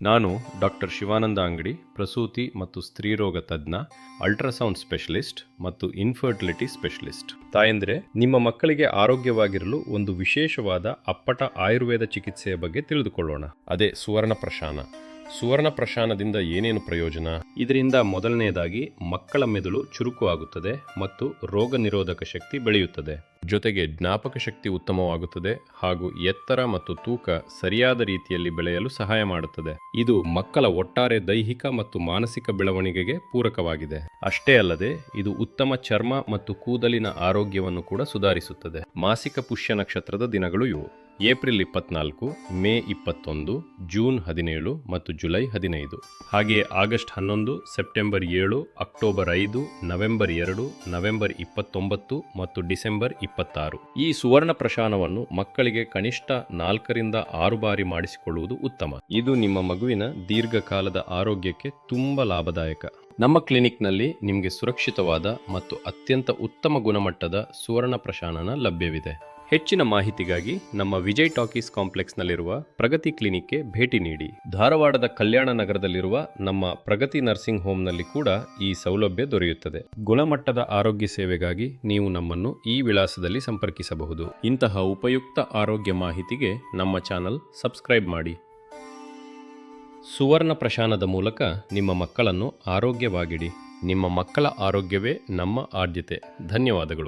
ನಾನು ಡಾಕ್ಟರ್ ಶಿವಾನಂದ ಅಂಗಡಿ, ಪ್ರಸೂತಿ ಮತ್ತು ಸ್ತ್ರೀರೋಗ ತಜ್ಞ, ಅಲ್ಟ್ರಾಸೌಂಡ್ ಸ್ಪೆಷಲಿಸ್ಟ್ ಮತ್ತು ಇನ್ಫರ್ಟಿಲಿಟಿ ಸ್ಪೆಷಲಿಸ್ಟ್. ತಾಯಂದ್ರೆ, ನಿಮ್ಮ ಮಕ್ಕಳಿಗೆ ಆರೋಗ್ಯವಾಗಿರಲು ಒಂದು ವಿಶೇಷವಾದ ಅಪ್ಪಟ ಆಯುರ್ವೇದ ಚಿಕಿತ್ಸೆಯ ಬಗ್ಗೆ ತಿಳಿದುಕೊಳ್ಳೋಣ. ಅದೇ ಸುವರ್ಣ ಪ್ರಶಾನ. ಸುವರ್ಣ ಪ್ರಶಾನದಿಂದ ಏನೇನು ಪ್ರಯೋಜನ? ಇದರಿಂದ ಮೊದಲನೆಯದಾಗಿ ಮಕ್ಕಳ ಮೆದುಳು ಚುರುಕು ಆಗುತ್ತದೆ ಮತ್ತು ರೋಗ ನಿರೋಧಕ ಶಕ್ತಿ ಬೆಳೆಯುತ್ತದೆ. ಜೊತೆಗೆ ಜ್ಞಾಪಕ ಶಕ್ತಿ ಉತ್ತಮವಾಗುತ್ತದೆ ಹಾಗೂ ಎತ್ತರ ಮತ್ತು ತೂಕ ಸರಿಯಾದ ರೀತಿಯಲ್ಲಿ ಬೆಳೆಯಲು ಸಹಾಯ ಮಾಡುತ್ತದೆ. ಇದು ಮಕ್ಕಳ ಒಟ್ಟಾರೆ ದೈಹಿಕ ಮತ್ತು ಮಾನಸಿಕ ಬೆಳವಣಿಗೆಗೆ ಪೂರಕವಾಗಿದೆ. ಅಷ್ಟೇ ಅಲ್ಲದೆ ಇದು ಉತ್ತಮ ಚರ್ಮ ಮತ್ತು ಕೂದಲಿನ ಆರೋಗ್ಯವನ್ನು ಕೂಡ ಸುಧಾರಿಸುತ್ತದೆ. ಮಾಸಿಕ ಪುಷ್ಯ ನಕ್ಷತ್ರದ ದಿನಗಳು ಇವು: ಏಪ್ರಿಲ್ 24, ಮೇ 21, ಜೂನ್ 17 ಮತ್ತು ಜುಲೈ 15. ಹಾಗೆಯೇ August 11, September 7, October 5, November 2, November 29 ಮತ್ತು ಡಿಸೆಂಬರ್ 26. ಈ ಸುವರ್ಣ ಪ್ರಶಾನವನ್ನು ಮಕ್ಕಳಿಗೆ ಕನಿಷ್ಠ 4ರಿಂದ 6 ಬಾರಿ ಮಾಡಿಸಿಕೊಳ್ಳುವುದು ಉತ್ತಮ. ಇದು ನಿಮ್ಮ ಮಗುವಿನ ದೀರ್ಘಕಾಲದ ಆರೋಗ್ಯಕ್ಕೆ ತುಂಬಾ ಲಾಭದಾಯಕ. ನಮ್ಮ ಕ್ಲಿನಿಕ್ನಲ್ಲಿ ನಿಮಗೆ ಸುರಕ್ಷಿತವಾದ ಮತ್ತು ಅತ್ಯಂತ ಉತ್ತಮ ಗುಣಮಟ್ಟದ ಸುವರ್ಣ ಪ್ರಶಾನನ ಲಭ್ಯವಿದೆ. ಹೆಚ್ಚಿನ ಮಾಹಿತಿಗಾಗಿ ನಮ್ಮ ವಿಜಯ್ ಟಾಕೀಸ್ ಕಾಂಪ್ಲೆಕ್ಸ್ನಲ್ಲಿರುವ ಪ್ರಗತಿ ಕ್ಲಿನಿಕ್ಗೆ ಭೇಟಿ ನೀಡಿ. ಧಾರವಾಡದ ಕಲ್ಯಾಣ ನಗರದಲ್ಲಿರುವ ನಮ್ಮ ಪ್ರಗತಿ ನರ್ಸಿಂಗ್ ಹೋಮ್ನಲ್ಲಿ ಕೂಡ ಈ ಸೌಲಭ್ಯ ದೊರೆಯುತ್ತದೆ. ಗುಣಮಟ್ಟದ ಆರೋಗ್ಯ ಸೇವೆಗಾಗಿ ನೀವು ನಮ್ಮನ್ನು ಈ ವಿಳಾಸದಲ್ಲಿ ಸಂಪರ್ಕಿಸಬಹುದು. ಇಂತಹ ಉಪಯುಕ್ತ ಆರೋಗ್ಯ ಮಾಹಿತಿಗೆ ನಮ್ಮ ಚಾನಲ್ ಸಬ್ಸ್ಕ್ರೈಬ್ ಮಾಡಿ. ಸುವರ್ಣ ಪ್ರಶಾನದ ಮೂಲಕ ನಿಮ್ಮ ಮಕ್ಕಳನ್ನು ಆರೋಗ್ಯವಾಗಿಡಿ. ನಿಮ್ಮ ಮಕ್ಕಳ ಆರೋಗ್ಯವೇ ನಮ್ಮ ಆದ್ಯತೆ. ಧನ್ಯವಾದಗಳು.